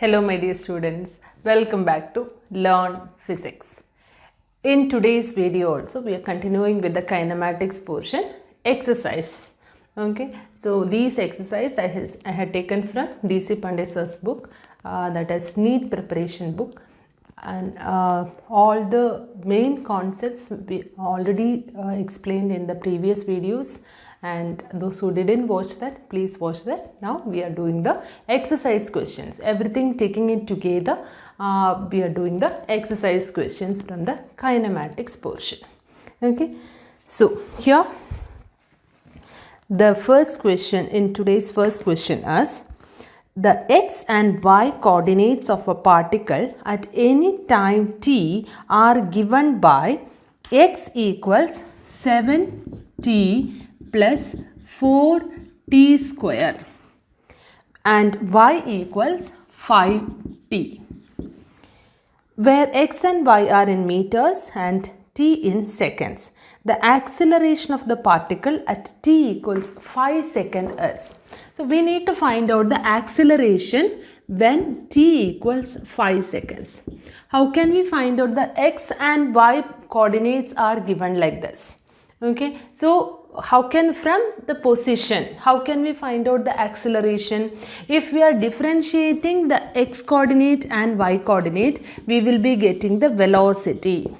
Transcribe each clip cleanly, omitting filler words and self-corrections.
Hello my dear students, welcome back to Learn Physics. In today's video also we are continuing with the kinematics portion exercise. Okay, so these exercise I had taken from DC Pandey sir's book, that is NEET preparation book, and all the main concepts we already explained in the previous videos. And those who didn't watch that, please watch that. Now we are doing the exercise questions. Everything taking it together, we are doing the exercise questions from the kinematics portion. Okay. So here the first question in today's first question is, the x and y coordinates of a particle at any time t are given by x equals 7t plus 4t square and y equals 5t, where x and y are in meters and t in seconds. The acceleration of the particle at t equals 5 seconds is. So we need to find out the acceleration when t equals 5 seconds. How can we find out the x and y coordinates are given like this? Okay, so how can from the position, how can we find out the acceleration? If we are differentiating the x coordinate and y coordinate, we will be getting the velocity.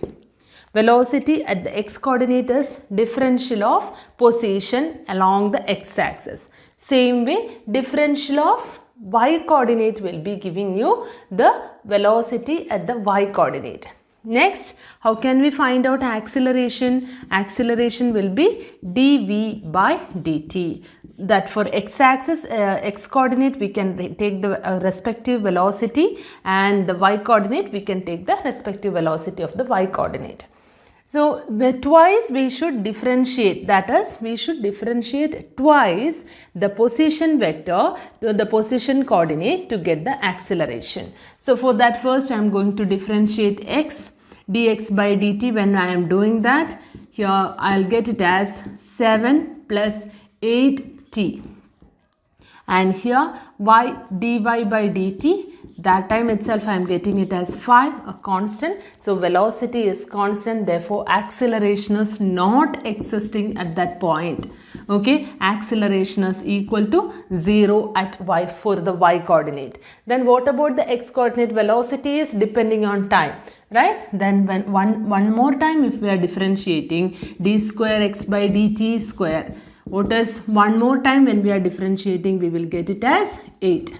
Velocity at the x coordinate is differential of position along the x axis. Same way, differential of y coordinate will be giving you the velocity at the y coordinate. Next, how can we find out acceleration? Acceleration will be dv by dt. That for x-axis, x coordinate we can take the respective velocity, and the y coordinate we can take the respective velocity of the y coordinate. So twice we should differentiate, that is we should differentiate twice the position vector to the position coordinate to get the acceleration. So for that, first I am going to differentiate x dx by dt. When I am doing that, here I will get it as 7 plus 8t, and here y dy by dt, that time itself I am getting it as 5, a constant. So velocity is constant, therefore acceleration is not existing at that point. Okay, acceleration is equal to 0 at y for the y coordinate. Then what about the x coordinate? Velocity is depending on time, right? Then when one more time, if we are differentiating d square x by dt square, what is one more time when we are differentiating, we will get it as 8.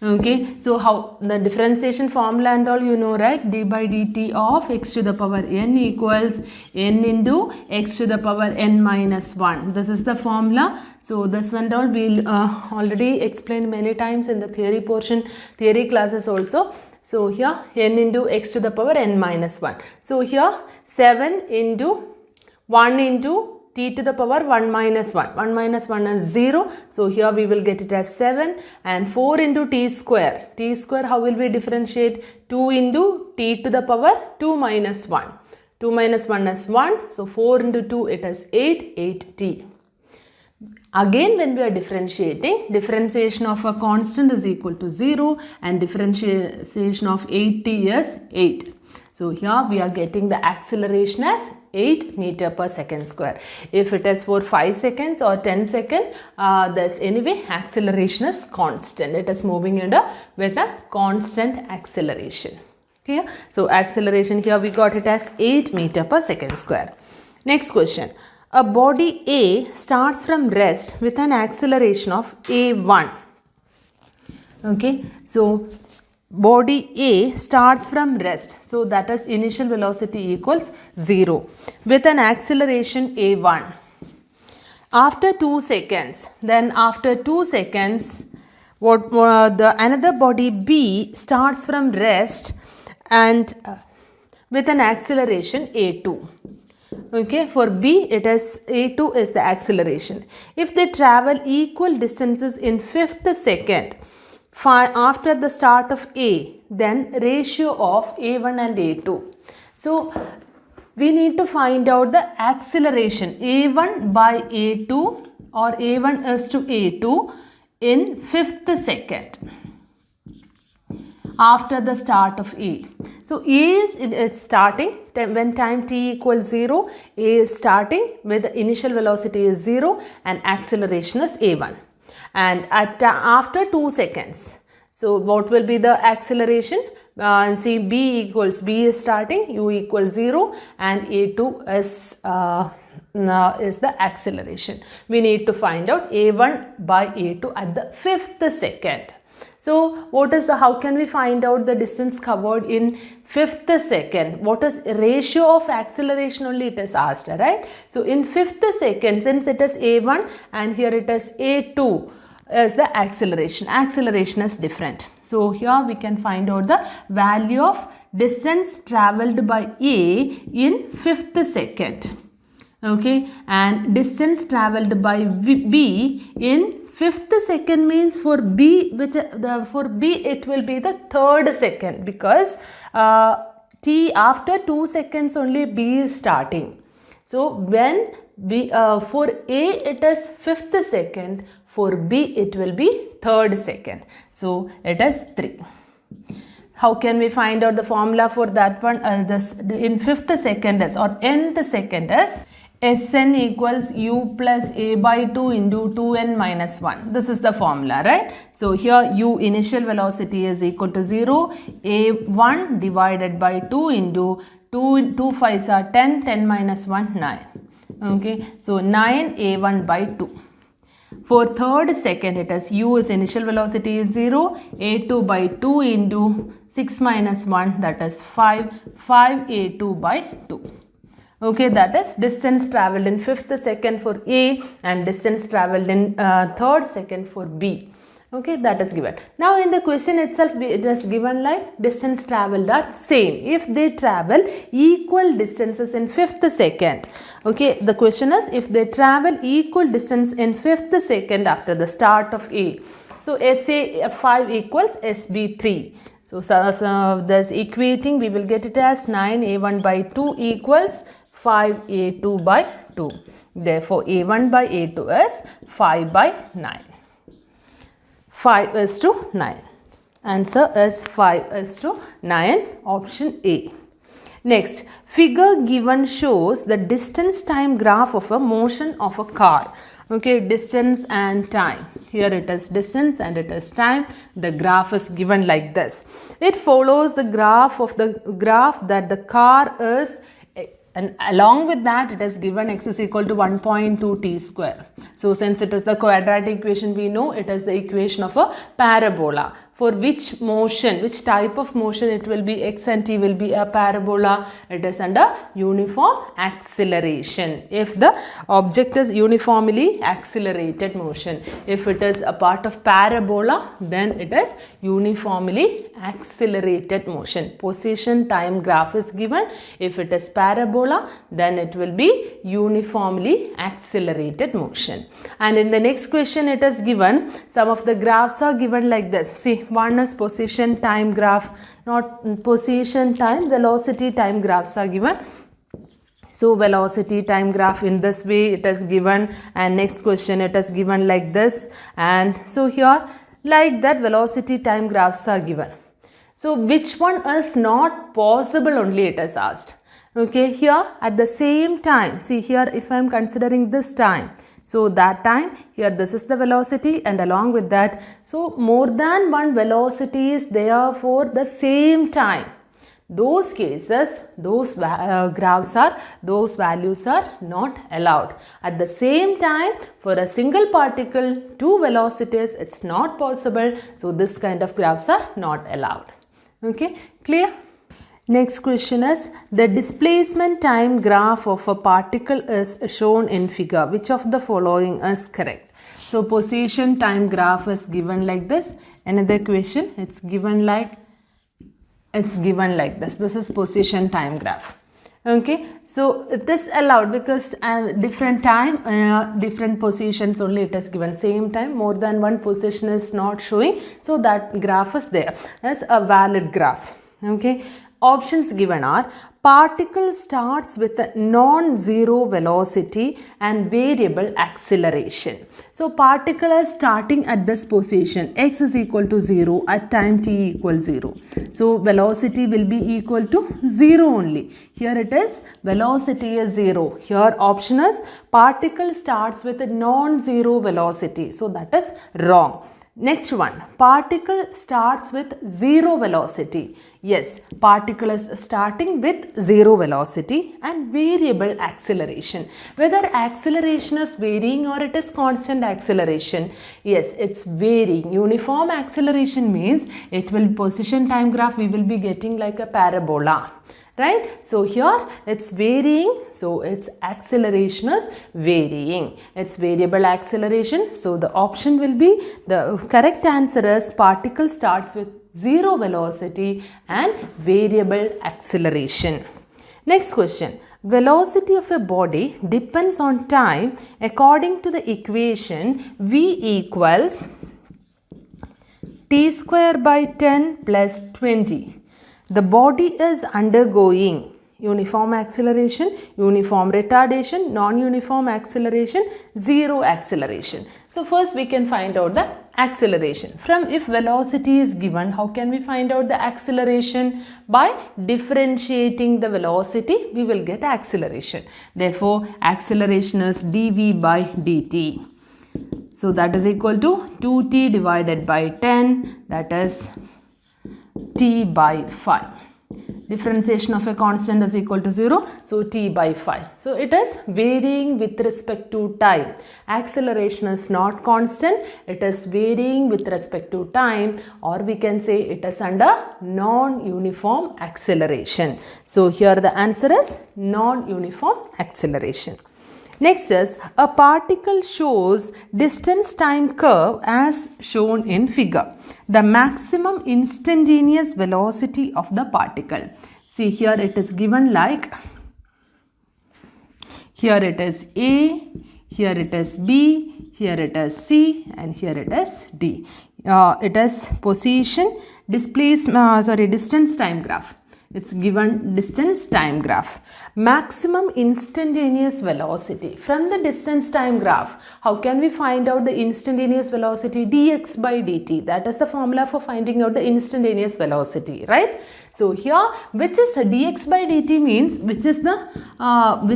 Okay, so how the differentiation formula and all you know, right? D by dt of x to the power n equals n into x to the power n minus 1. This is the formula. So this one all we'll already explained many times in the theory portion, theory classes also. So here n into x to the power n minus 1. So here 7 into 1 into t to the power 1 minus 1. 1 minus 1 is 0. So here we will get it as 7, and 4 into t square. T square, how will we differentiate? 2 into t to the power 2 minus 1. 2 minus 1 is 1. So 4 into 2 it is 8, 8t. Again, when we are differentiating, differentiation of a constant is equal to 0 and differentiation of 8t is 8. So here we are getting the acceleration as 8 meter per second square. If it is for 5 seconds or 10 seconds, there's anyway acceleration is constant. It is moving with a constant acceleration. Okay? So acceleration here we got it as 8 meter per second square. Next question. A body A starts from rest with an acceleration of a1. Okay, so body A starts from rest, so that is initial velocity equals 0 with an acceleration a1. After 2 seconds, then after 2 seconds, another body B starts from rest and with an acceleration a2. Okay, for B it is a2 is the acceleration. If they travel equal distances in 5th second after the start of A, then ratio of a1 and a2. So we need to find out the acceleration a1 by a2 or a1 is to a2 in 5th second. after the start of A. So A is starting when time t equals 0. A is starting with the initial velocity is 0 and acceleration is a1. And after 2 seconds, so what will be the acceleration? And see, B is starting, U equals 0 and A2 is the acceleration. We need to find out A1 by A2 at the 5th second. So how can we find out the distance covered in 5th second? What is ratio of acceleration only it is asked, right? So in 5th second, since it is A1 and here it is A2 is the acceleration. Acceleration is different. So here we can find out the value of distance travelled by A in 5th second. Okay, and distance travelled by B in 5th second means for B, for B it will be the 3rd second, because t after 2 seconds only B is starting. So when for A it is 5th second, for B it will be 3rd second. So it is 3. How can we find out the formula for that one? In 5th second is, or nth second is, Sn equals u plus a by 2 into 2n minus 1. This is the formula, right? So here u initial velocity is equal to 0, a1 divided by 2 into 2 5s are 10, 10 minus 1, 9. Okay, so 9 a1 by 2. For 3rd second, it is u is initial velocity is 0, a2 by 2 into 6 minus 1, that is 5, 5 a2 by 2. Okay, that is distance travelled in 5th second for A and distance travelled in 3rd second for B. Okay, that is given. Now in the question itself, it is given like distance travelled are same if they travel equal distances in 5th second. Okay, the question is if they travel equal distance in 5th second after the start of A. So SA5 equals SB3. So thus equating, we will get it as 9A1 by 2 equals 5A2 by 2. Therefore, A1 by A2 is 5 by 9. 5 is to 9. Answer is 5 is to 9, option A. Next, figure given shows the distance time graph of a motion of a car. Okay, distance and time. Here it is distance and it is time. The graph is given like this. It follows the graph that the car is, and along with that it is given x is equal to 1.2 t square. So since it is the quadratic equation, we know it is the equation of a parabola. For which motion, which type of motion it will be, x and t will be a parabola, it is under uniform acceleration. If the object is uniformly accelerated motion. If it is a part of parabola, then it is uniformly accelerated motion. Position time graph is given. If it is parabola, then it will be uniformly accelerated motion. And in the next question it is given, some of the graphs are given like this. See, one is position time graph, not position time, velocity time graphs are given. So velocity time graph in this way it is given, and next question it is given like this, and so here like that velocity time graphs are given. So which one is not possible only it is asked. Okay, here at the same time, see here if I am considering this time, so that time here this is the velocity, and along with that, so more than one velocity is there for the same time. Those cases, those values are not allowed. At the same time, for a single particle, two velocities, it's not possible. So this kind of graphs are not allowed. Okay, clear? Next question is, the displacement time graph of a particle is shown in figure. Which of the following is correct? So position time graph is given like this. Another question, it's given like this. This is position time graph. Okay, so it is allowed because different time, different positions only it is given. Same time, more than one position is not showing. So that graph is there as a valid graph. Okay. Options given are particle starts with a non-zero velocity and variable acceleration. So particle is starting at this position, x is equal to 0 at time t equals 0. So velocity will be equal to 0 only. Here it is, velocity is 0. Here option is particle starts with a non-zero velocity. So that is wrong. Next one, particle starts with zero velocity. Yes, particle is starting with zero velocity and variable acceleration. Whether acceleration is varying or it is constant acceleration. Yes, it's varying. Uniform acceleration means it will position time graph we will be getting like a parabola. Right? So here it's varying, so its acceleration is varying. It's variable acceleration, so the option will be, the correct answer is particle starts with zero velocity and variable acceleration. Next question. Velocity of a body depends on time according to the equation V equals t square by 10 plus 20. The body is undergoing uniform acceleration, uniform retardation, non-uniform acceleration, zero acceleration. So first we can find out the acceleration. From if velocity is given, how can we find out the acceleration? By differentiating the velocity, we will get acceleration. Therefore, acceleration is dv by dt. So that is equal to 2t divided by 10, that is t by 5. Differentiation of a constant is equal to 0. So t by 5. So it is varying with respect to time. Acceleration is not constant. It is varying with respect to time, or we can say it is under non-uniform acceleration. So here the answer is non-uniform acceleration. Next is a particle shows distance time curve as shown in figure. The maximum instantaneous velocity of the particle. See here it is given like, here it is A, here it is B, here it is C, and here it is D. It is position, distance time graph. It's given distance time graph. Maximum instantaneous velocity. From the distance time graph, how can we find out the instantaneous velocity? Dx by dt. That is the formula for finding out the instantaneous velocity, right? So here, which is dx by dt means which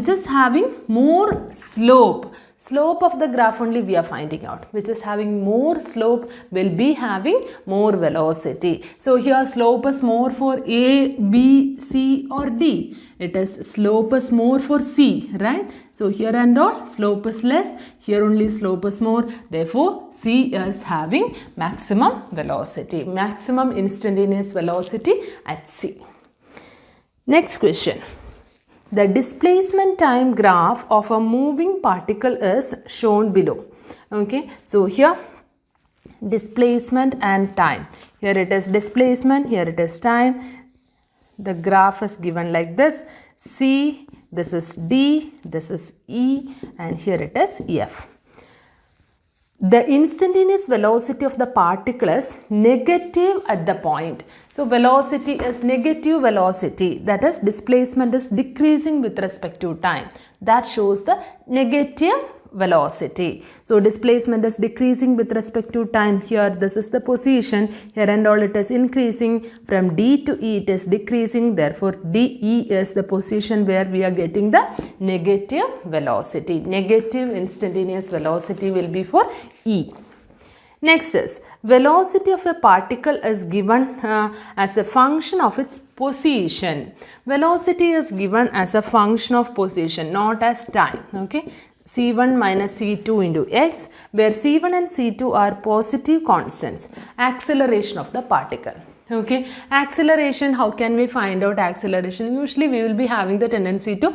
is having more slope. Slope of the graph only we are finding out, which is having more slope will be having more velocity. So here slope is more for A, B, C or D. It is slope is more for C, right? So here and all slope is less, here only slope is more. Therefore, C is having maximum velocity, maximum instantaneous velocity at C. Next question. The displacement time graph of a moving particle is shown below. Okay, so here displacement and time. Here it is displacement, here it is time. The graph is given like this. C, this is D, this is E, and here it is F. The instantaneous velocity of the particle is negative at the point. So velocity is negative velocity, that is displacement is decreasing with respect to time. That shows the negative velocity. So displacement is decreasing with respect to time. Here this is the position, here and all it is increasing. From D to E it is decreasing, therefore DE is the position where we are getting the negative velocity. Negative instantaneous velocity will be for E. Next is velocity of a particle is given as a function of its position. Velocity is given as a function of position, not as time. Okay. C1 minus C2 into x, where C1 and C2 are positive constants. Acceleration of the particle. Okay, acceleration, how can we find out acceleration? Usually we will be having the tendency to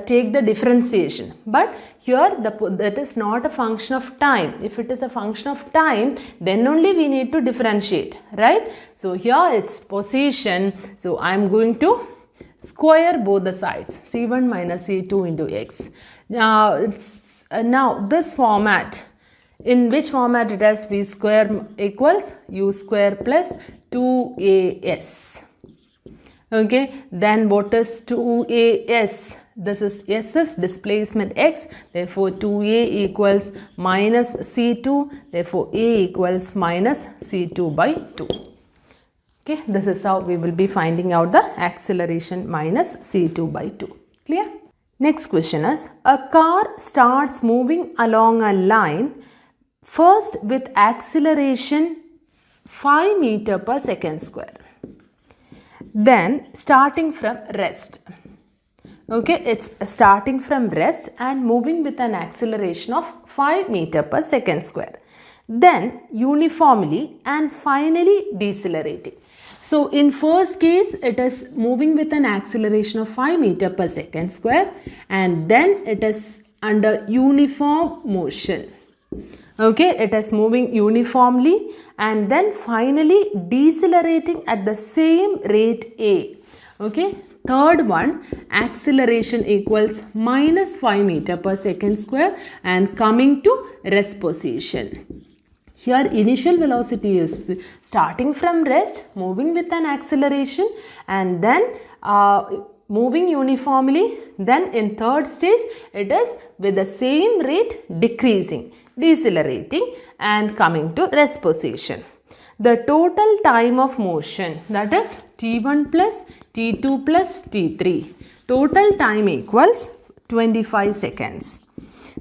take the differentiation, but here that is not a function of time. If it is a function of time, then only we need to differentiate, right? So here it's position, so I am going to square both the sides, C1 minus C2 into x. Now this format, in which format it has v square equals u square plus 2as. Okay, then what is 2as? This is S is displacement x, therefore 2a equals minus c2, therefore a equals minus c2 by 2. Okay, this is how we will be finding out the acceleration minus c2 by 2. Clear? Next question is, a car starts moving along a line first with acceleration 5 meter per second square. Then starting from rest. Okay, it's starting from rest and moving with an acceleration of 5 meter per second square. Then uniformly and finally decelerating. So in first case it is moving with an acceleration of 5 meter per second square and then it is under uniform motion. Okay, it is moving uniformly and then finally decelerating at the same rate A. Okay, third one, acceleration equals minus 5 meter per second square and coming to rest position. Here initial velocity is starting from rest, moving with an acceleration and then moving uniformly. Then in third stage it is with the same rate decreasing, decelerating and coming to rest position. The total time of motion, that is t1 plus t2 plus t3. Total time equals 25 seconds.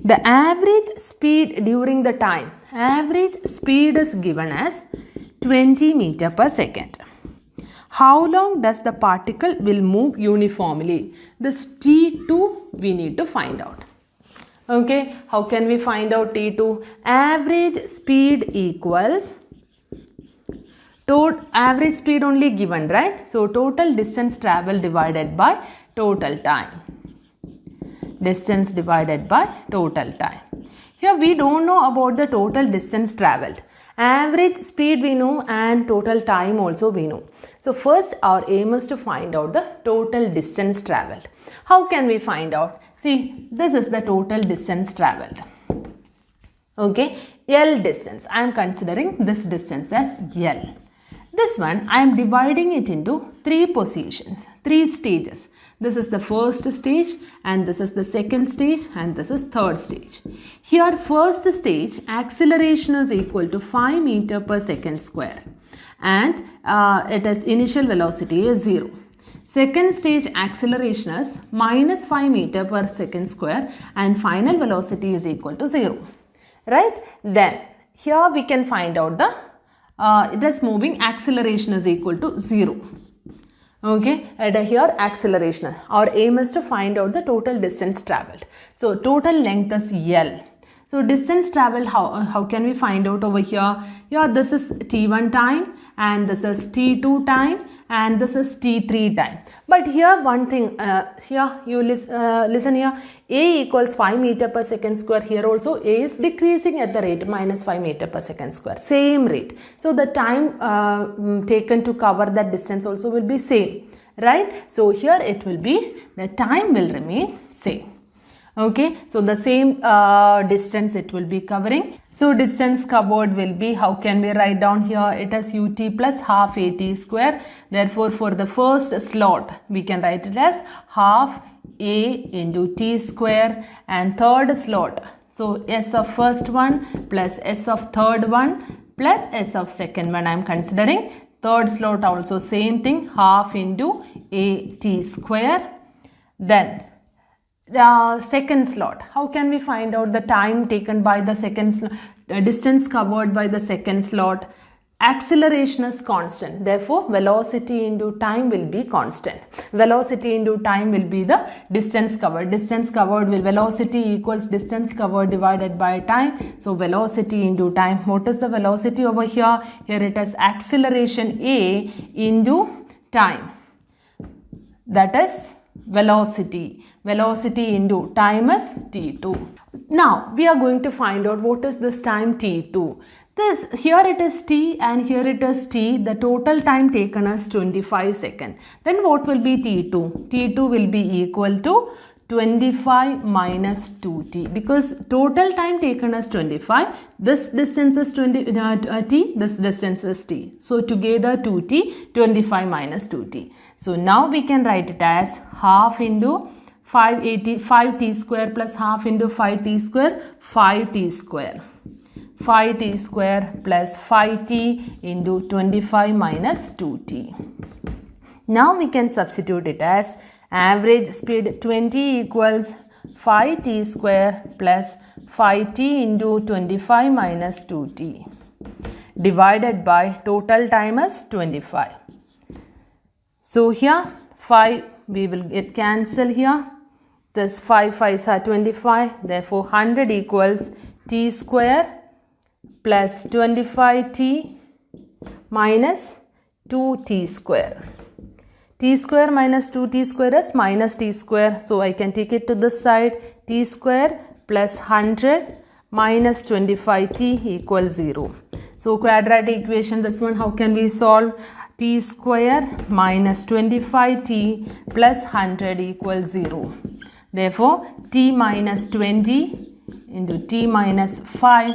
The average speed during the time, average speed is given as 20 meter per second. How long does the particle will move uniformly? This T2 we need to find out. Okay, how can we find out T2? Average speed equals, average speed only given, right? So total distance traveled divided by total time. Distance divided by total time. Here we don't know about the total distance traveled. Average speed we know and total time also we know. So first our aim is to find out the total distance traveled. How can we find out? See, this is the total distance traveled. Okay, L distance. I am considering this distance as L. This one I am dividing it into 3 positions, 3 stages. This is the first stage and this is the second stage and this is third stage. Here first stage acceleration is equal to 5 meter per second square and it is initial velocity is 0. Second stage acceleration is minus 5 meter per second square and final velocity is equal to 0. Right? Then here we can find out the it is moving, acceleration is equal to 0. Okay, and here acceleration. Our aim is to find out the total distance traveled. So total length is L. So distance traveled, how can we find out over here? Here this is T1 time and this is T2 time and this is T3 time. But here one thing, here you listen here, A equals 5 meter per second square. Here also A is decreasing at the rate minus 5 meter per second square, same rate. So the time taken to cover that distance also will be same, right? So here it will be, the time will remain same. Okay, so the same distance it will be covering. So distance covered will be, how can we write down here? It is ut plus half at square. Therefore, for the first slot, we can write it as half a into t square, and third slot. So s of first one plus s of third one plus s of second one I am considering. Third slot also same thing, half into a t square. Then the second slot, how can we find out the time taken by the second slot, distance covered by the second slot? Acceleration is constant, therefore velocity into time will be constant. Velocity into time will be the distance covered. Distance covered will, velocity equals distance covered divided by time. So velocity into time. What is the velocity over here? Here it is acceleration A into time. That is velocity. Velocity into time is t2. Now we are going to find out what is this time t2. This, here it is t and here it is t. The total time taken is 25 seconds. Then what will be t2? T2 will be equal to 25 minus 2t, because total time taken is 25. This distance is t, this distance is t. So together 2t, 25 minus 2t. So now we can write it as half into 5t square plus half into 5t square, 5t square. 5t square plus 5t into 25 minus 2t. Now we can substitute it as average speed 20 equals 5t square plus 5t into 25 minus 2t divided by total time is 25. So here 5 we will get cancel here. This 5 5s are 25. Therefore 100 equals t square plus 25t minus 2t square. T square minus 2t square is minus t square. So I can take it to this side. T square plus 100 minus 25t equals 0. So quadratic equation, this one how can we solve? T square minus 25t plus 100 equals 0. Therefore t minus 20 into t minus 5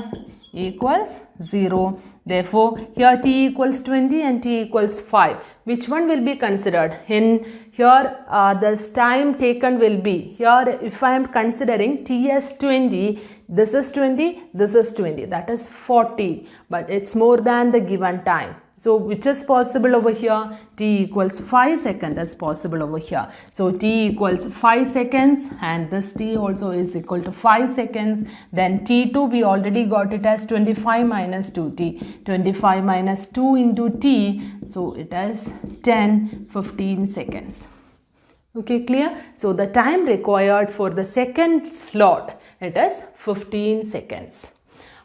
equals 0. Therefore here t equals 20 and t equals 5. Which one will be considered? In here this time taken will be, here if I am considering t as 20, this is 20, this is 20, that is 40, but it's more than the given time. So which is possible over here? T equals 5 seconds is possible over here. So t equals 5 seconds and this t also is equal to 5 seconds. Then t2 we already got it as 25 minus 2t. 25 minus 2 into t. So it is 10-15 seconds. Okay, clear? So the time required for the second slot, it is 15 seconds.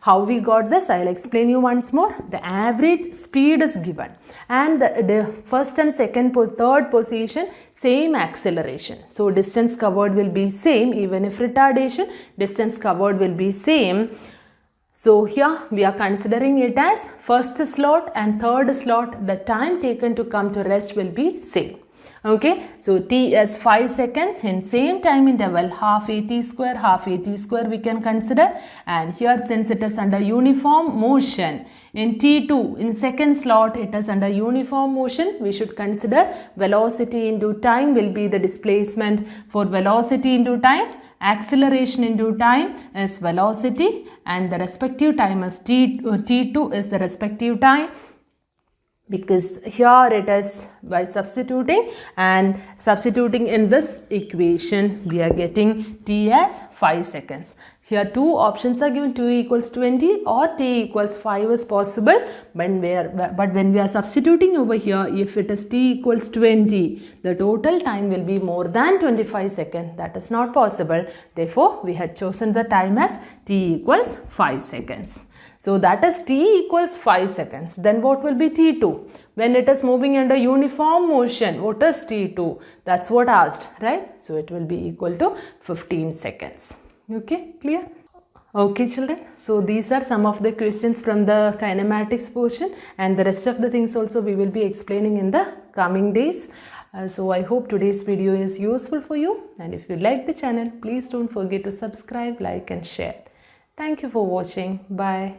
How we got this? I will explain you once more. The average speed is given and the first and second, third position same acceleration. So distance covered will be same, even if retardation, distance covered will be same. So here we are considering it as first slot and third slot. The time taken to come to rest will be same. Okay, so t is 5 seconds. In same time interval, half at square we can consider, and here since it is under uniform motion, in t2 in second slot it is under uniform motion, we should consider velocity into time will be the displacement. For velocity into time, acceleration into time is velocity and the respective time is t2 is the respective time. Because here it is by substituting in this equation we are getting t as 5 seconds. Here two options are given, t equals 20 or t equals 5 is possible, but when we are substituting over here, if it is t equals 20, the total time will be more than 25 seconds. That is not possible. Therefore we had chosen the time as t equals 5 seconds. So that is t equals 5 seconds. Then what will be t2? When it is moving under uniform motion, what is t2? That's what asked, right? So it will be equal to 15 seconds. Okay, clear? Okay children, so these are some of the questions from the kinematics portion, and the rest of the things also we will be explaining in the coming days. So I hope today's video is useful for you, and if you like the channel, please don't forget to subscribe, like and share. Thank you for watching. Bye.